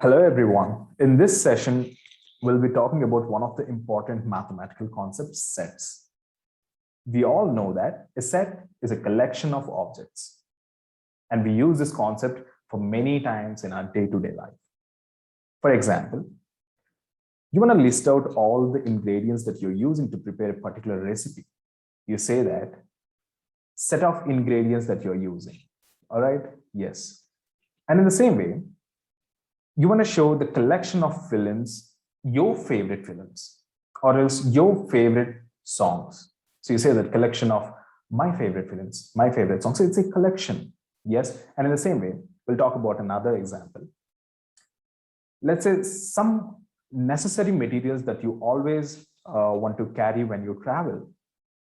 Hello, everyone. In this session, we'll be talking about one of the important mathematical concepts, sets. We all know that a set is a collection of objects, and we use this concept for many times in our day-to-day life. For example, you want to list out all the ingredients that you're using to prepare a particular recipe. You say that set of ingredients that you're using. All right? Yes. And in the same way, you want to show the collection of films, your favorite films, or else your favorite songs. So you say that collection of my favorite films, my favorite songs. So it's a collection. Yes. And in the same way, we'll talk about another example. Let's say some necessary materials that you always want to carry when you travel.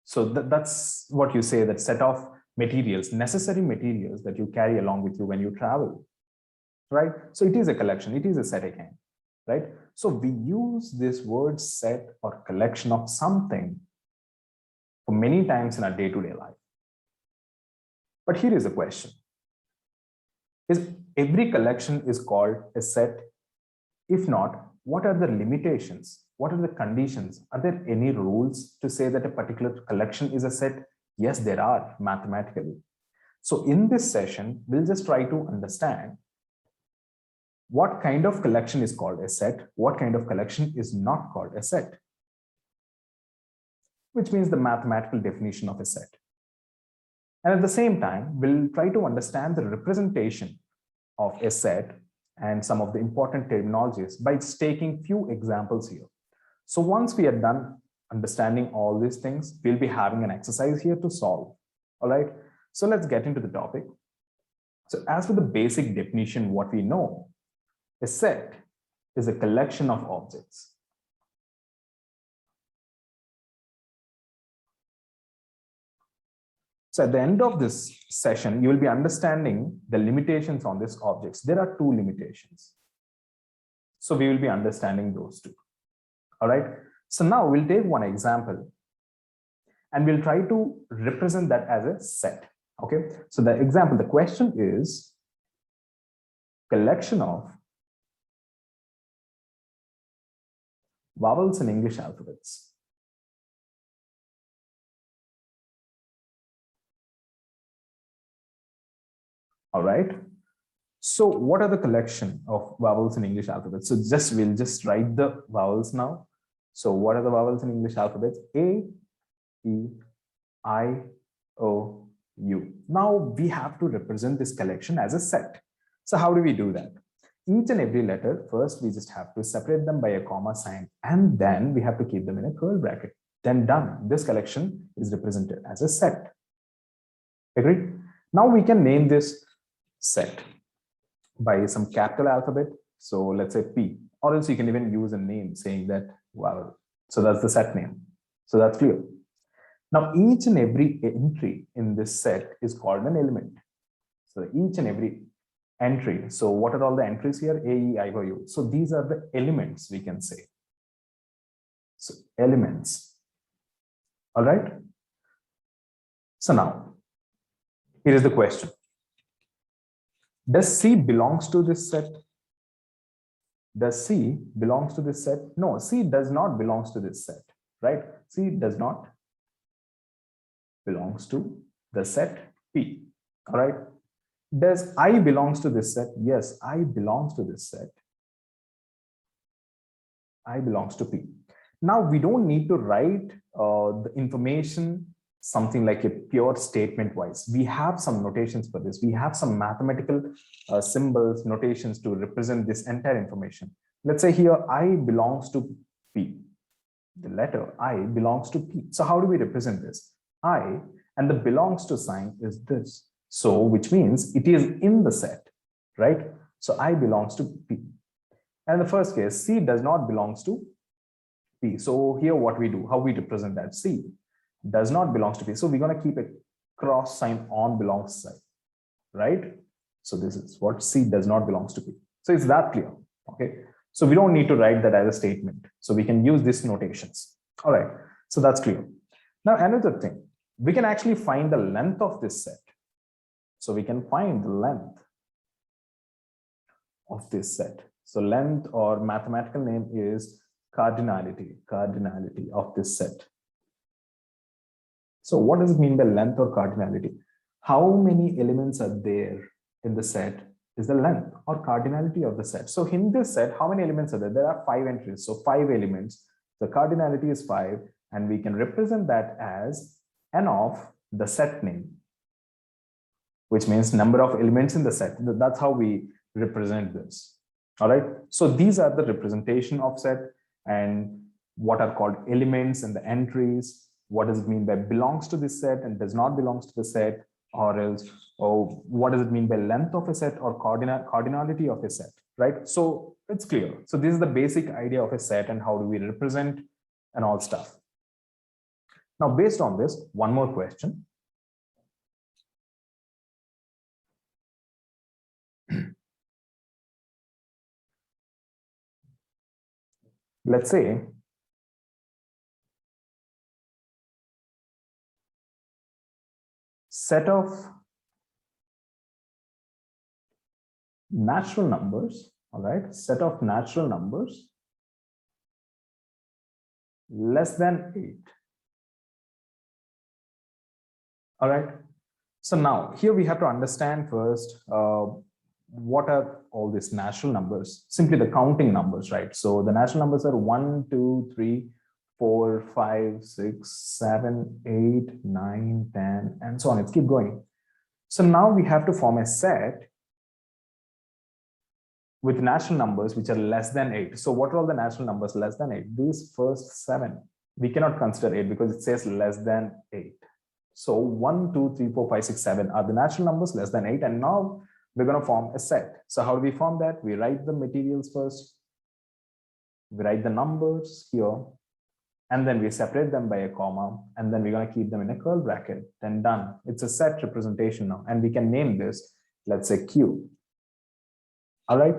So that's what you say, that set of materials, necessary materials that you carry along with you when you travel. Right? So it is a collection, it is a set again, right? So we use this word set or collection of something for many times in our day-to-day life. But here is the question. Is every collection is called a set? If not, what are the limitations? What are the conditions? Are there any rules to say that a particular collection is a set? Yes, there are mathematically. So in this session, we'll just try to understand what kind of collection is called a set, what kind of collection is not called a set, which means the mathematical definition of a set. And at the same time, we'll try to understand the representation of a set and some of the important terminologies by taking few examples here. So once we are done understanding all these things, we'll be having an exercise here to solve. All right. So let's get into the topic. So as for the basic definition, what we know, a set is a collection of objects. So at the end of this session, you will be understanding the limitations on these objects. There are two limitations. So we will be understanding those two. All right. So now we'll take one example and we'll try to represent that as a set. Okay. So the example, the question is collection of vowels in English alphabets. All right. So what are the collection of vowels in English alphabet? So we'll just write the vowels now. So what are the vowels in English alphabet? A, E, I, O, U. Now we have to represent this collection as a set. So how do we do that? Each and every letter, first we just have to separate them by a comma sign, and then we have to keep them in a curly bracket. Then done. This collection is represented as a set. Agreed? Now we can name this set by some capital alphabet. So let's say P, or else you can even use a name saying that vowel. So that's the set name. So that's clear. Now each and every entry in this set is called an element. So each and every entry. So what are all the entries here? A, E, I, O, U. So these are the elements, we can say. So elements. All right. So now, here is the question. Does C belongs to this set? Does C belongs to this set? No, C does not belongs to this set, right? C does not belongs to the set P. All right. Does I belongs to this set? Yes, I belongs to this set. I belongs to P. Now we don't need to write the information something like a pure statement wise. We have some notations for this. We have some mathematical symbols, notations to represent this entire information. Let's say here I belongs to P. The letter I belongs to P. So how do we represent this? I, and the belongs to sign is this. So which means it is in the set, right? So I belongs to P. And in the first case, C does not belongs to P. So here what we do, how we represent that? C does not belongs to P. So we're going to keep a cross sign on belongs side, right? So this is what C does not belongs to P. So it's that clear, okay? So we don't need to write that as a statement. So we can use these notations. All right, so that's clear. Now another thing, we can actually find the length of this set. So we can find the length of this set. So length or mathematical name is cardinality of this set. So what does it mean by length or cardinality? How many elements are there in the set is the length or cardinality of the set. So in this set, how many elements are there? There are 5 entries, so 5 elements. The cardinality is 5, and we can represent that as n of the set name, which means number of elements in the set. That's how we represent this. All right. So these are the representation of set and what are called elements and the entries. What does it mean by belongs to this set and does not belongs to the set, or else, oh, what does it mean by length of a set or cardinality of a set, right? So it's clear. So this is the basic idea of a set and how do we represent and all stuff. Now, based on this, one more question. Let's say set of natural numbers, all right, set of natural numbers less than 8. All right. So now here we have to understand first what are all these natural numbers, simply the counting numbers, right? So the natural numbers are 1, 2, 3, 4, 5, 6, 7, 8, 9, 10, and so on. Let's keep going. So now we have to form a set with natural numbers which are less than 8. So what are all the natural numbers less than 8? These first 7. We cannot consider 8 because it says less than 8. So 1, 2, 3, 4, 5, 6, 7 are the natural numbers less than 8. And now we're going to form a set. So how do we form that? We write the materials first. We write the numbers here. And then we separate them by a comma. And then we're going to keep them in a curl bracket. Then done. It's a set representation now. And we can name this, let's say Q. All right.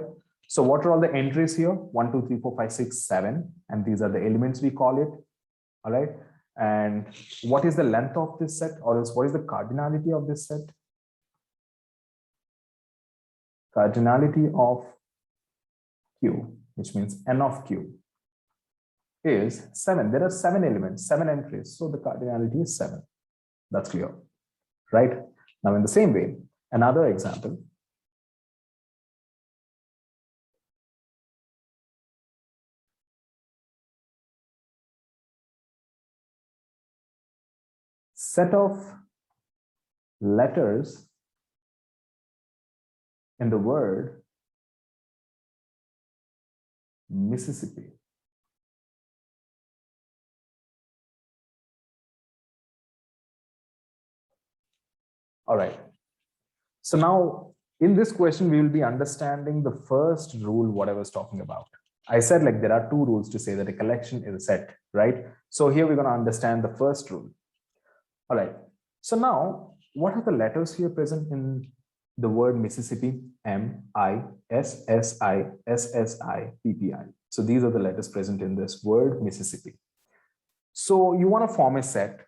So what are all the entries here? 1, 2, 3, 4, 5, 6, 7. And these are the elements we call it. All right. And what is the length of this set, or else what is the cardinality of this set? Cardinality of Q, which means n of Q, is 7. There are 7 elements, 7 entries. So the cardinality is 7. That's clear, right? Now, in the same way, another example. Set of letters in the word Mississippi. All right. So now in this question, we will be understanding the first rule, what I was talking about. I said like there are 2 rules to say that a collection is a set, right? So here we're going to understand the first rule. All right. So now what are the letters here present in the word Mississippi? M, I, S, S, I, S, S, I, P, P, I. So these are the letters present in this word Mississippi. So you want to form a set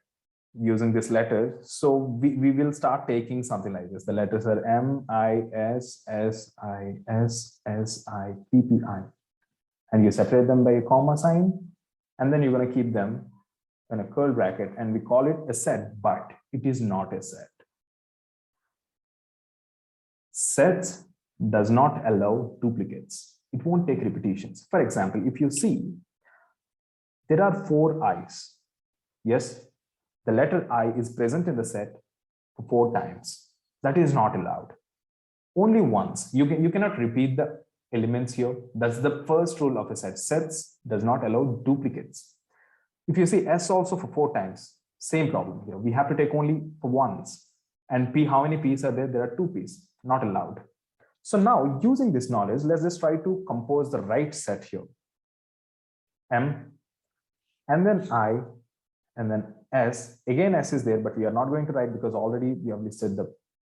using this letter. So we will start taking something like this. The letters are M, I, S, S, I, S, S, I, P, P, I. And you separate them by a comma sign. And then you're going to keep them in a curl bracket. And we call it a set, but it is not a set. Sets does not allow duplicates. It won't take repetitions. For example, if you see, there are 4 I's. Yes, the letter I is present in the set for 4 times. That is not allowed. Only once. You cannot repeat the elements here. That's the first rule of a set. Sets does not allow duplicates. If you see S also for 4 times, same problem here. We have to take only for once. And P, how many P's are there? There are 2 P's, not allowed. So now using this knowledge, let's just try to compose the right set here. M, and then I, and then S. Again, S is there, but we are not going to write because already we have listed the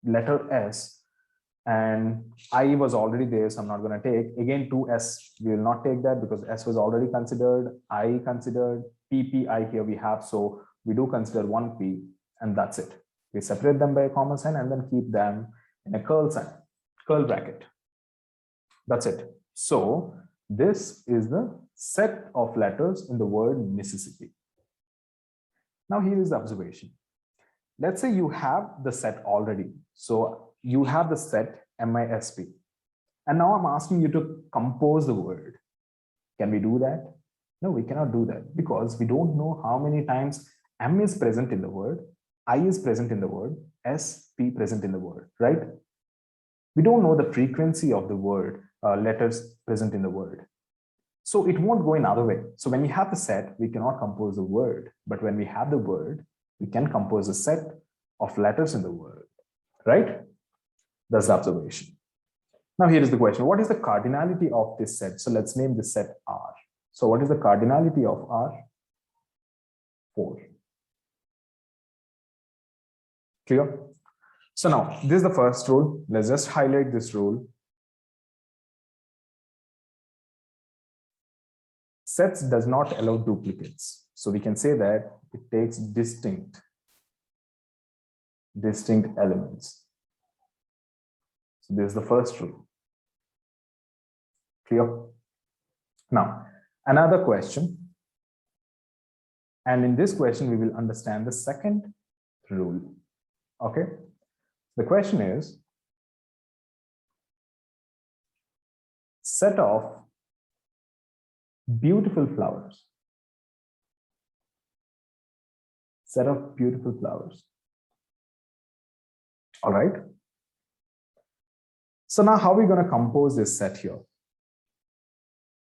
letter S. And I was already there, so I'm not going to take. Again, 2S, we will not take that because S was already considered. I considered. PPI here we have, so we do consider 1 P, and that's it. We separate them by a comma sign and then keep them in a curl bracket. That's it. So this is the set of letters in the word Mississippi. Now here is the observation. Let's say you have the set already. So you have the set MISP. And now I'm asking you to compose the word. Can we do that? No, we cannot do that because we don't know how many times M is present in the word, I is present in the word, S, P present in the word, right? We don't know the frequency of the word, letters present in the word. So it won't go in other way. So when we have the set, we cannot compose the word. But when we have the word, we can compose a set of letters in the word, right? That's the observation. Now here is the question. What is the cardinality of this set? So let's name this set R. So what is the cardinality of R? 4. Clear? So now this is the first rule. Let's just highlight this rule. Sets does not allow duplicates. So we can say that it takes distinct elements. So this is the first rule. Clear? Now, another question. And in this question, we will understand the second rule. Okay? The question is, set of beautiful flowers. Set of beautiful flowers. All right. So now how are we going to compose this set here?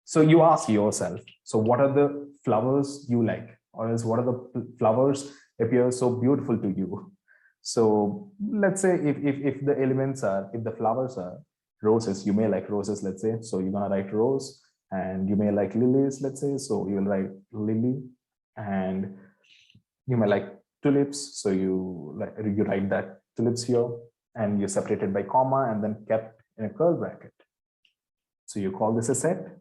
So you ask yourself, so what are the flowers you like? Or else what are the flowers appear so beautiful to you? So let's say if the elements are, if the flowers are roses, you may like roses, let's say. So you're going to write rose. And you may like lilies, let's say. So you'll write lily. And you may like tulips. So you write that tulips here. And you separate it by comma and then kept in a curly bracket. So you call this a set.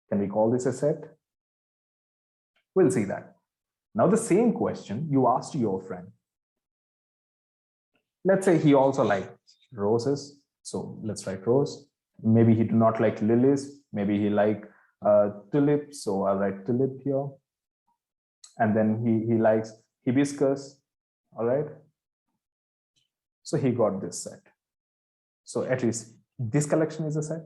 Can we call this a set? We'll see that. Now the same question you asked your friend. Let's say he also likes roses. So let's write rose. Maybe he do not like lilies. Maybe he like tulips. So I'll write tulip here. And then he likes hibiscus. All right. So he got this set. So at least this collection is a set.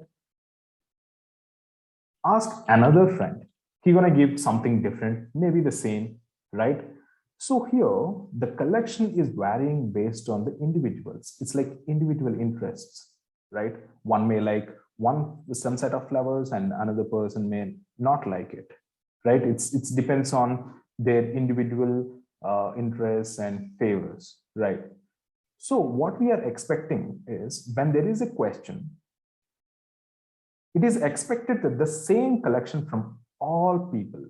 Ask another friend. He's going to give something different, maybe the same, right? So here, the collection is varying based on the individuals. It's like individual interests, right? One may like some set of flowers and another person may not like it, right? It depends on their individual interests and favors, right? So what we are expecting is when there is a question, it is expected that the same collection from all people,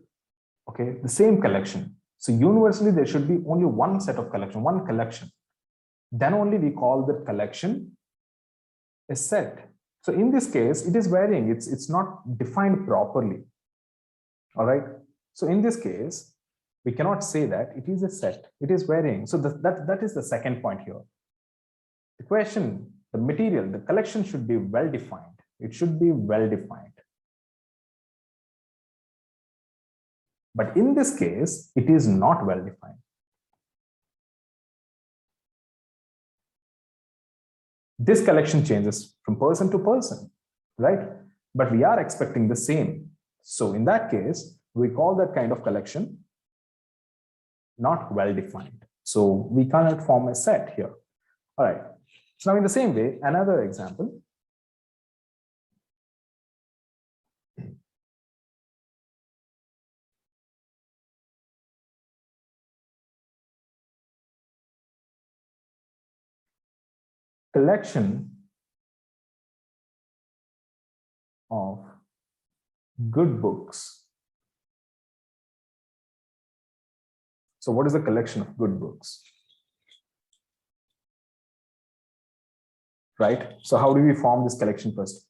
okay, the same collection. So universally, there should be only one set of collection, one collection. Then only we call that collection a set. So in this case, it is varying. It's not defined properly. All right. So in this case, we cannot say that it is a set. It is varying. So that is the second point here. The question, the material, the collection should be well defined. It should be well defined. But in this case, it is not well defined. This collection changes from person to person, right? But we are expecting the same. So in that case, we call that kind of collection not well defined. So we cannot form a set here. All right. So now in the same way, another example. Collection of good books. So what is the collection of good books? Right? So how do we form this collection first?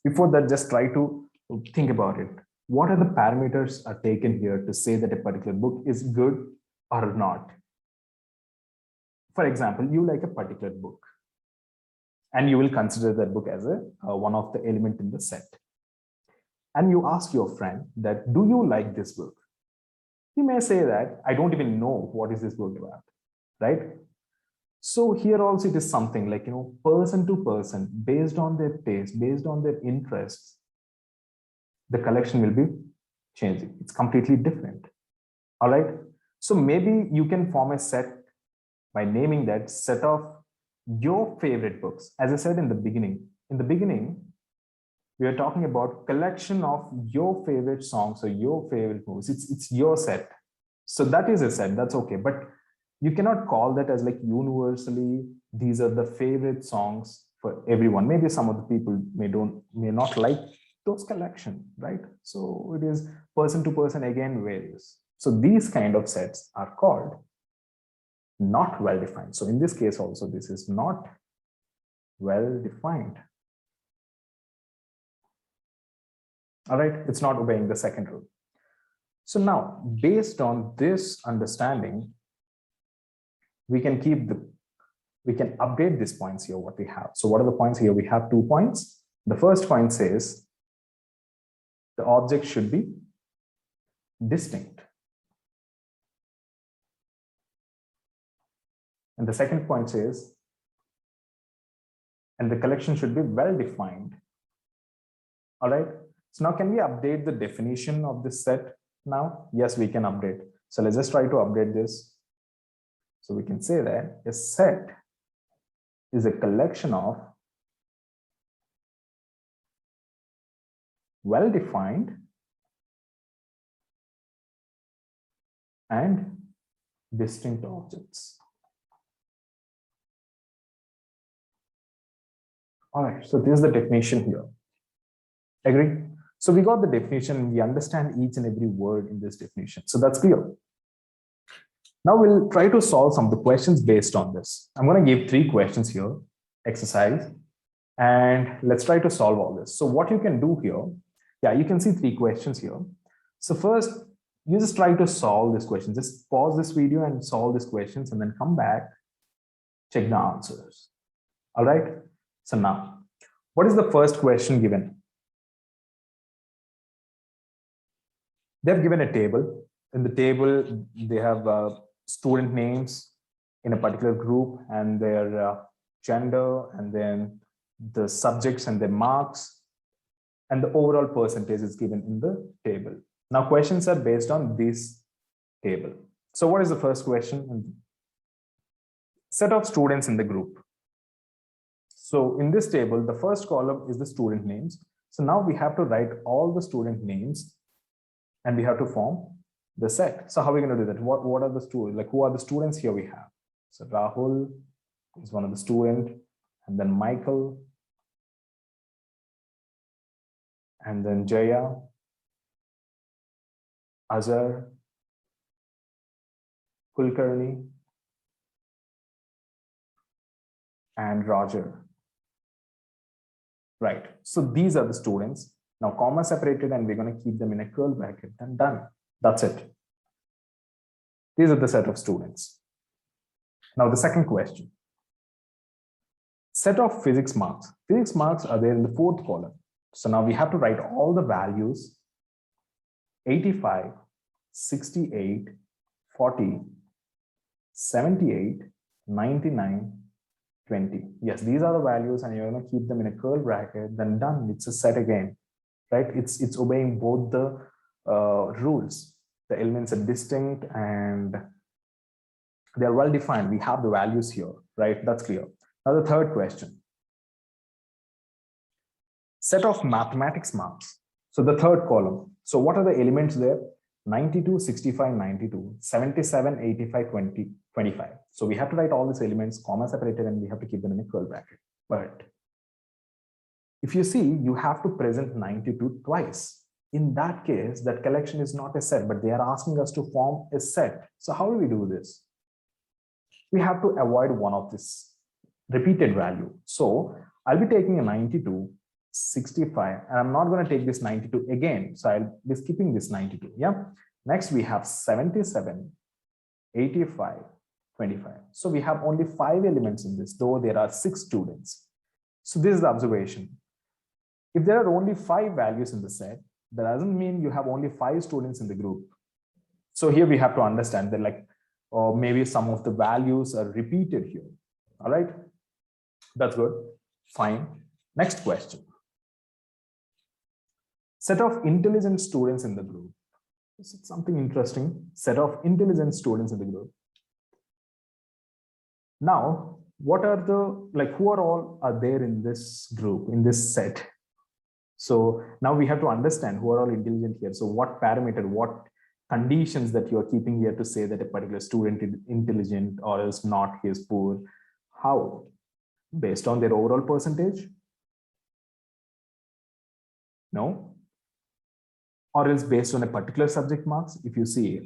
Before that, just try to think about it. What are the parameters are taken here to say that a particular book is good or not? For example, you like a particular book. and you will consider that book as a one of the element in the set. And you ask your friend that, do you like this book? He may say that, I don't even know what is this book about, right? So here also it is something like, person to person, based on their taste, based on their interests, the collection will be changing. It's completely different. All right. So maybe you can form a set by naming that set of your favorite books. As I said in the beginning, we are talking about collection of your favorite songs or your favorite movies. It's your set. So that is a set, that's okay. But you cannot call that as like universally, these are the favorite songs for everyone. Maybe some of the people may not like those collection, right? So it is person to person, again, varies. So these kind of sets are called not well defined. So in this case also, this is not well defined. All right, it's not obeying the second rule. So now, based on this understanding, we can update these points here, what we have. So what are the points here? We have 2 points. The first point says the object should be distinct. And the second point says, and the collection should be well defined. All right. So now can we update the definition of this set now? Yes, we can update. So let's just try to update this. So we can say that a set is a collection of well-defined and distinct objects. All right, so this is the definition here. Agree? So we got the definition, we understand each and every word in this definition. So that's clear. Now we'll try to solve some of the questions based on this. I'm going to give 3 questions here, exercise, and let's try to solve all this. So what you can do here, yeah, you can see 3 questions here. So first, you just try to solve this question. Just pause this video and solve these questions and then come back, check the answers. All right. So now, what is the first question given? They've given a table. In the table, they have student names in a particular group and their gender, and then the subjects and their marks, and the overall percentage is given in the table. Now, questions are based on this table. So what is the first question? Set of students in the group. So in this table, the first column is the student names. So now we have to write all the student names and we have to form the set. So how are we going to do that? What are the students? Like, who are the students here we have? So Rahul is one of the students, and then Michael, and then Jaya, Azhar, Kulkarni, and Roger. Right. So these are the students. Now comma separated, and we're going to keep them in a curl bracket, and done. That's it. These are the set of students. Now the second question. Set of physics marks. Physics marks are there in the 4th column. So now we have to write all the values 85, 68, 40, 78, 99, 20. Yes, these are the values, and you're going to keep them in a curl bracket, then done. It's a set again, right? It's obeying both the rules. The elements are distinct and they're well defined. We have the values here, right? That's clear. Now the third question. Set of mathematics marks. So the third column. So what are the elements there? 92, 65, 92, 77, 85, 20, 25. So we have to write all these elements, comma separated, and we have to keep them in a curl bracket. But if you see, you have to present 92 twice. In that case, that collection is not a set, but they are asking us to form a set. So how do we do this? We have to avoid one of this repeated value. So I'll be taking a 92, 65, and I'm not going to take this 92 again. So I'll be skipping this 92. Yeah. Next, we have 77, 85, 25. So we have only 5 elements in this, though there are 6 students. So this is the observation. If there are only 5 values in the set, that doesn't mean you have only 5 students in the group. So here we have to understand that, like, or maybe some of the values are repeated here. All right, that's good. Fine. Next question. Set of intelligent students in the group. This is something interesting. Set of intelligent students in the group. Now, what are the, like, who are all are there in this group, in this set? So now we have to understand who are all intelligent here. So what parameter, what conditions that you are keeping here to say that a particular student is intelligent or else not, he is poor? How? Based on their overall percentage? No. Or else based on a particular subject marks? If you see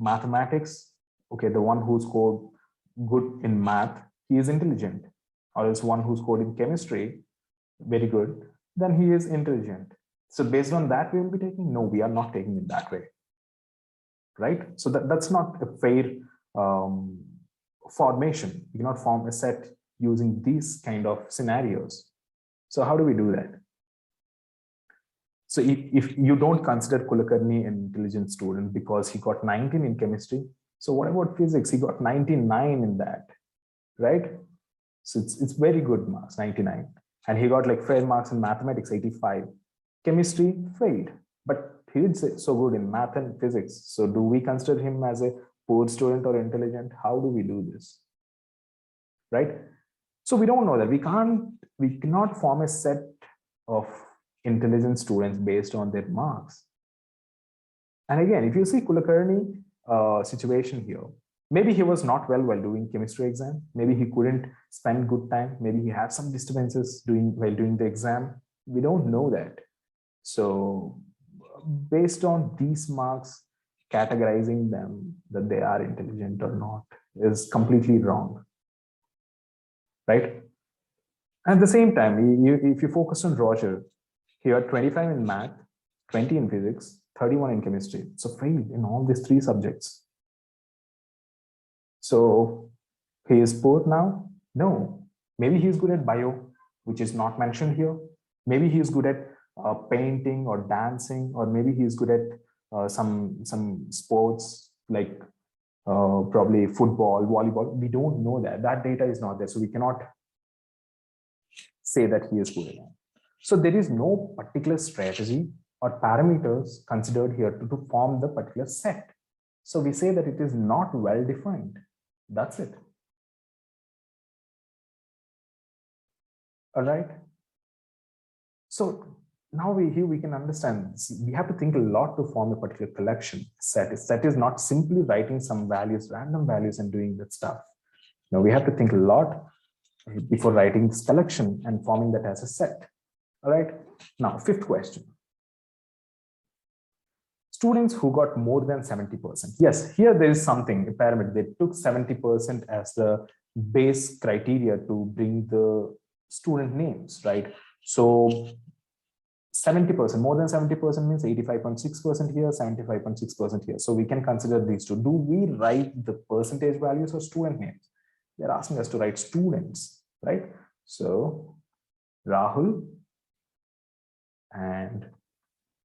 mathematics, okay, the one who scored good in math, he is intelligent. Or else one who scored in chemistry, very good, then he is intelligent. So based on that, we will be taking? No, we are not taking it that way, right? So that's not a fair formation. You cannot form a set using these kind of scenarios. So how do we do that? So if you don't consider Kulkarni an intelligent student because he got 19 in chemistry, so what about physics? He got 99 in that, right? So it's very good marks, 99. And he got like fair marks in mathematics, 85. Chemistry, failed. But he did so good in math and physics. So do we consider him as a poor student or intelligent? How do we do this? Right? So we don't know that. We cannot form a set of intelligent students based on their marks. And again, if you see Kulkarni situation here, maybe he was not well while doing chemistry exam. Maybe he couldn't spend good time. Maybe he had some disturbances while doing the exam. We don't know that. So based on these marks, categorizing them that they are intelligent or not is completely wrong, right? And at the same time, if you focus on Roger, he had 25 in math, 20 in physics, 31 in chemistry. So failed in all these 3 subjects. So he is poor now? No. Maybe he is good at bio, which is not mentioned here. Maybe he is good at painting or dancing, or maybe he is good at some sports like probably football, volleyball. We don't know that. That data is not there. So we cannot say that he is good at that. So there is no particular strategy or parameters considered here to form the particular set. So we say that it is not well defined. That's it. All right. So now here we can understand, we have to think a lot to form a particular collection set. Set is not simply writing some values, random values, and doing that stuff. Now we have to think a lot before writing this collection and forming that as a set. All right. Now, 5th question. Students who got more than 70%. Yes, here there is something, a parameter. They took 70% as the base criteria to bring the student names, right? So 70%, more than 70% means 85.6% here, 75.6% here. So we can consider these two. Do we write the percentage values or student names? They're asking us to write students, right? So Rahul and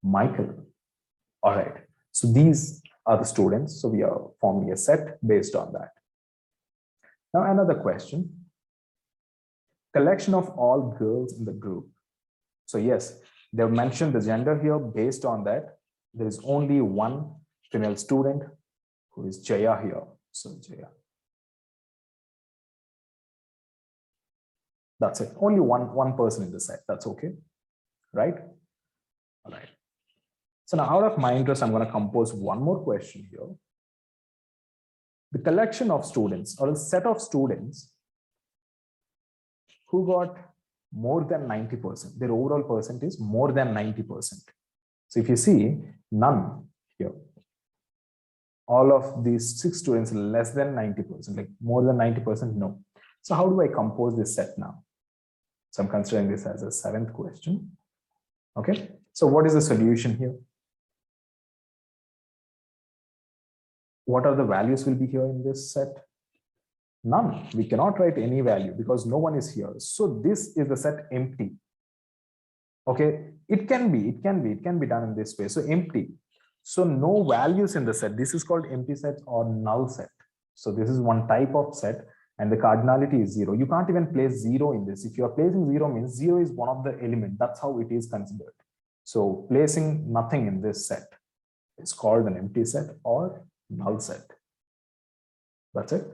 Michael. All right. So these are the students. So we are forming a set based on that. Now another question. Collection of all girls in the group. So yes, they've mentioned the gender here. Based on that, there is only one female student who is Jaya here. So Jaya. That's it. Only one person in the set. That's okay. Right? All right. So now out of my interest, I'm going to compose one more question here. The collection of students or a set of students who got more than 90%, their overall percent is more than 90%. So if you see none here, all of these 6 students less than 90%, like more than 90%, no. So how do I compose this set now? So I'm considering this as a 7th question. Okay. So what is the solution here? What are the values will be here in this set? None. We cannot write any value because no one is here. So this is the set empty. Okay, it can be done in this way. So empty. So no values in the set. This is called empty set or null set. So this is one type of set and the cardinality is 0. You can't even place 0 in this. If you are placing 0 means 0 is one of the elements. That's how it is considered. So placing nothing in this set is called an empty set or null set. That's it.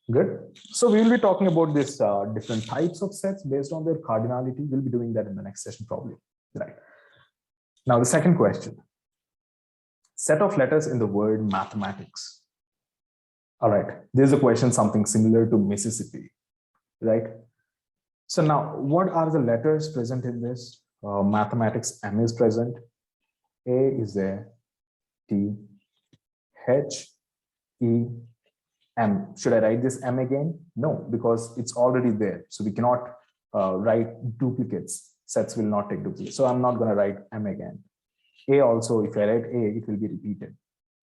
Good. So we will be talking about this different types of sets based on their cardinality. We'll be doing that in the next session probably. Right. Now the second question. Set of letters in the word mathematics. All right. There's a question something similar to Mississippi. Right. So now what are the letters present in this? Mathematics M is present. A is there. T, H, E, M. Should I write this M again? No, because it's already there. So we cannot write duplicates. Sets will not take duplicates. So I'm not going to write M again. A also, if I write A, it will be repeated.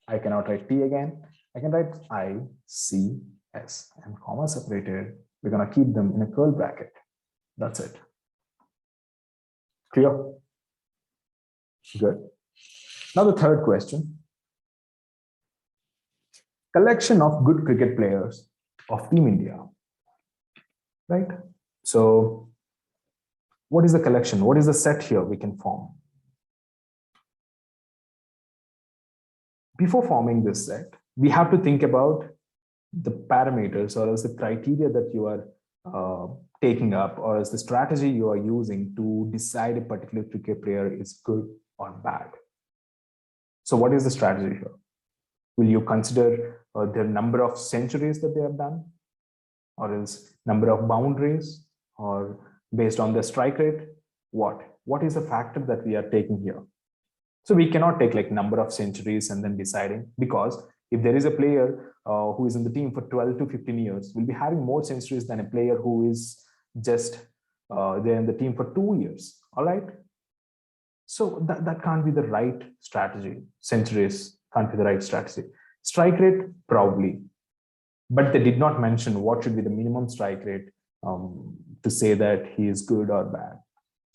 I cannot write T again. I can write I, C, S, and comma separated. We're going to keep them in a curl bracket. That's it. Clear? Good. Now the third question. Collection of good cricket players of Team India. Right? So what is the collection? What is the set here we can form? Before forming this set, we have to think about the parameters or as the criteria that you are taking up or as the strategy you are using to decide a particular cricket player is good or bad. So what is the strategy here? Will you consider the number of centuries that they have done, or else number of boundaries, or based on the strike rate? What is the factor that we are taking here? So we cannot take like number of centuries and then deciding, because if there is a player who is in the team for 12 to 15 years, will be having more centuries than a player who is just there in the team for 2 years. All right. So that can't be the right strategy. Centuries can't be the right strategy. Strike rate, probably. But they did not mention what should be the minimum strike rate to say that he is good or bad.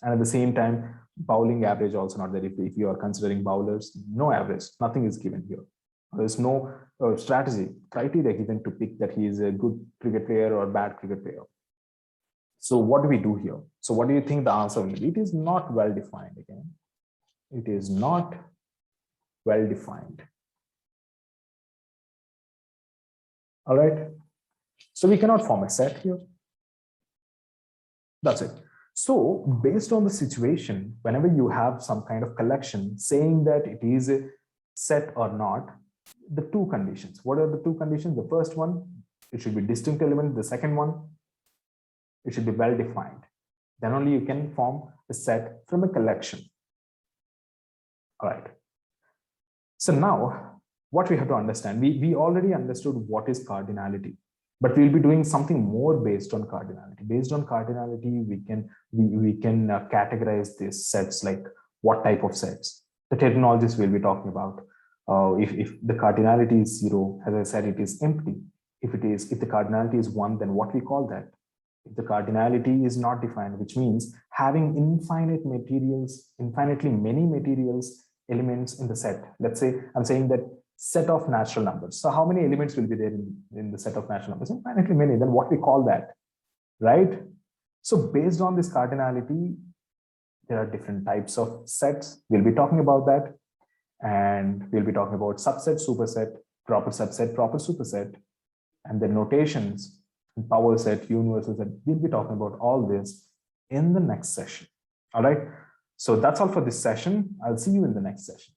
And at the same time, bowling average also not there. If you are considering bowlers, no average, nothing is given here. There's no strategy, criteria given to pick that he is a good cricket player or bad cricket player. So what do we do here? So what do you think the answer will be? It is not well defined again. It is not well defined. All right. So we cannot form a set here. That's it. So based on the situation, whenever you have some kind of collection saying that it is a set or not, the two conditions. What are the two conditions? The first one, it should be distinct element. The second one, it should be well defined. Then only you can form a set from a collection. All right. So now what we have to understand, we already understood what is cardinality, but we'll be doing something more based on cardinality. Based on cardinality, we can categorize these sets, like what type of sets. The terminologies we'll be talking about. If the cardinality is 0, as I said, it is empty. If the cardinality is 1, then what we call that? If the cardinality is not defined, which means having infinitely many materials elements in the set. Let's say I'm saying that set of natural numbers. So how many elements will be there in the set of natural numbers? Infinitely many. Then what we call that, right? So based on this cardinality, there are different types of sets. We'll be talking about that. And we'll be talking about subset, superset, proper subset, proper superset, and the notations, power set, universal set. We'll be talking about all this in the next session. All right. So that's all for this session. I'll see you in the next session.